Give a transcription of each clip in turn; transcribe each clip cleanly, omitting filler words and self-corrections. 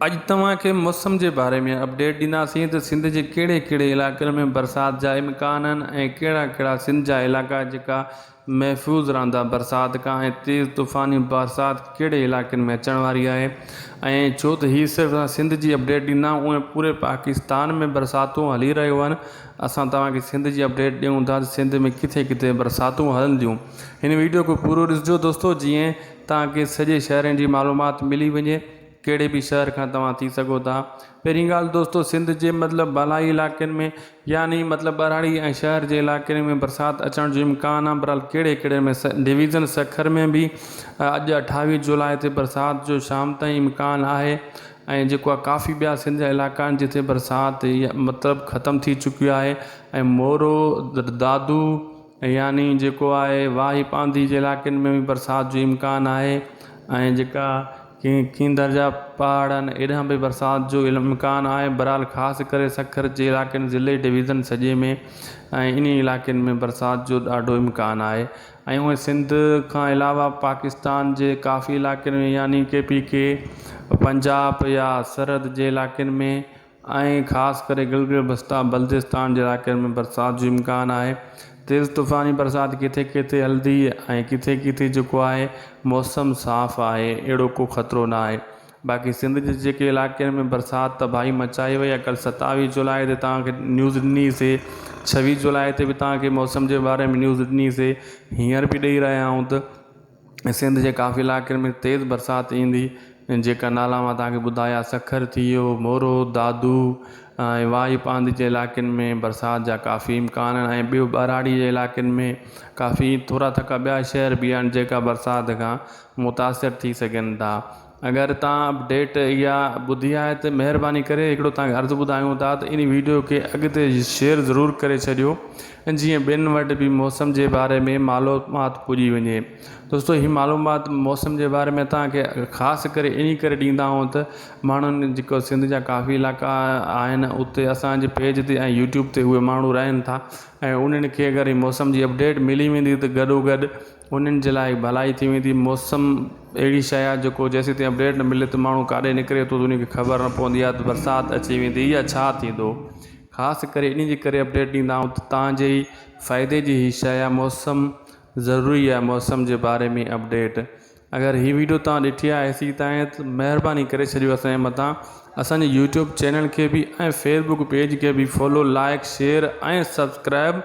अॼु तव्हांखे मौसम जे बारे में अपडेट ॾींदासीं त सिंध जे कहिड़े कहिड़े इलाइक़नि में बरसाति जा इम्कान आहिनि ऐं कहिड़ा कहिड़ा सिंध जा इलाइक़ा जेका महफ़ूज़ रहंदा बरसाति खां ऐं तेज़ तूफ़ानी बरसाति कहिड़े इलाइक़नि में अचण वारी आहे। ऐं छो त हीअ सिर्फ़ु सिंध जी अपडेट ॾींदा उहे पूरे पाकिस्तान में बरसातूं हली रहियूं आहिनि। असां तव्हांखे सिंध जी अपडेट ॾियूं था त सिंध में किथे किथे बरसातूं हलंदियूं। हिन वीडियो को पूरो ॾिसिजो दोस्तो, जीअं तव्हांखे सॼे शहरनि जी मालूमात मिली वञे, कहिड़े बि शहर खां तव्हां थी सघो था। पहिरीं ॻाल्हि दोस्तो, सिंध जे मतिलबु भलाई इलाइक़नि में यानी मतिलबु ॿराड़ी ऐं शहर जे इलाइक़े में बरसाति अचण जो इम्कान आहे। बहरहाल कहिड़े कहिड़े में डिवीज़न सखर में बि अॼु 28 जुलाई ते बरसाति जो शाम ताईं इम्कान आहे। ऐं जेको आहे काफ़ी ॿिया सिंध जा इलाइक़ा आहिनि जिते बरसाति मतिलबु ख़तमु थी चुकी आहे। ऐं मोरो दादू यानी जेको आहे वाही पांधी जे इलाइक़नि में बि बरसाति जो इम्कान आहे। ऐं जेका कींदर जा पहाड़ आहिनि एॾां बि बरसाति जो इम्कान आहे। बहरहाल ख़ासि करे सखर जे इलाइक़नि ज़िले डिवीज़न सॼे में ऐं इन इलाइक़नि में बरसाति जो ॾाढो इम्कान आहे। ऐं उहे सिंध खां अलावा पाकिस्तान जे काफ़ी इलाइक़नि में यानी KPK पंजाब या सरहद जे इलाइक़नि में ऐं ख़ासि करे गिलगित बल्तिस्तान जे इलाइक़नि में बरसाति जो इम्कान आहे। तेज़ तूफ़ानी बरसाति किथे किथे हलंदी ऐं किथे किथे जेको आहे मौसम साफ़ आहे, अहिड़ो को ख़तरो न आहे। बाक़ी सिंध जे जेके इलाइक़नि में बरसाति तबाही मचाई वई आहे। कल्ह 27 जुलाई ते तव्हांखे न्यूज़ ॾिनीसीं, 26 जुलाई ते बि तव्हांखे मौसम जे बारे में न्यूज़ ॾिनीसीं, हींअर बि ॾेई रहिया आहियूं त सिंध जे काफ़ी इलाइक़नि में तेज़ बरसाति ईंदी। जेका नाला मां तव्हांखे ॿुधाया, सखर थी वियो, मोरो दादू ऐं वाही पांधी जे इलाइक़नि में बरसाति जा काफ़ी इम्कान आहिनि। ऐं ॿियो ॿराड़ी जे इलाइक़नि में काफ़ी थोरा थका ॿिया शहर बि आहिनि जेका बरसाति खां मुतासिर थी सघनि था। अगरि तव्हां अपडेट इहा ॿुधी आहे त महिरबानी करे हिकिड़ो तव्हांखे अर्ज़ु ॿुधायूं था त इन वीडियो खे अॻिते शेयर ज़रूरु करे छॾियो, जीअं ॿियनि वटि बि मौसम जे बारे में मालूमात पुॼी वञे। दोस्तो, हीअ मालूमात मौसम जे बारे में तव्हांखे ख़ासि करे इन करे ॾींदा आहियूं त माण्हुनि जेको सिंध जा काफ़ी इलाइक़ा आहिनि उते असांजे पेज ते ऐं YouTube ते उहे माण्हू रहनि था ऐं उन्हनि खे अगरि मौसम जी अपडेट मिली वेंदी त गॾोगॾु उन्हनि जे लाइ भलाई थी वेंदी। मौसम अहिड़ी शइ आहे जेको जेसीं ताईं अपडेट न मिले त माण्हू काॾे निकिरे थो त उनखे ख़बर न पवंदी आहे त बरसाति अची वेंदी या छा थींदो। ख़ासि करे इन जे करे अपडेट ॾींदा आहियूं त तव्हांजे ई फ़ाइदे जी ही शइ आहे। मौसम ज़रूरी आहे, मौसम जे बारे में अपडेट। अगरि हीअ वीडियो तव्हां ॾिठी आहे एसी तव्हां त महिरबानी करे छॾियो असांजे मथां। असांजे YouTube चैनल खे बि ऐं Facebook पेज खे बि फॉलो, लाइक, शेयर ऐं सब्सक्राइब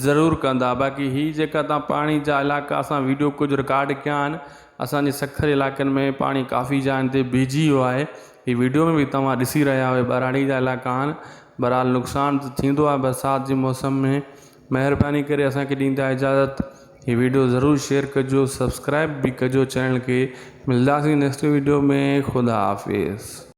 ज़रूरु कंदा। बाक़ी हीअ जेका तव्हां पाणी जा इलाइक़ा असां वीडियो कुझु रिकॉर्ड कया आहिनि, असांजे सखर इलाइक़नि में पाणी काफ़ी जॻहियुनि ते बीहजी वियो आहे। हीअ वीडियो में बि तव्हां ॾिसी रहिया आहियो, ॿराड़ी जा इलाइक़ा आहिनि। बहरहाल नुक़सानु त थींदो आहे बरसाति जे मौसम में। महिरबानी करे असांखे ॾींदा इजाज़त। हीअ वीडियो ज़रूरु शेयर कजो, सब्सक्राइब बि कजो चैनल खे। मिलंदासीं नेक्स्ट वीडियो में। ख़ुदा हाफ़िज़।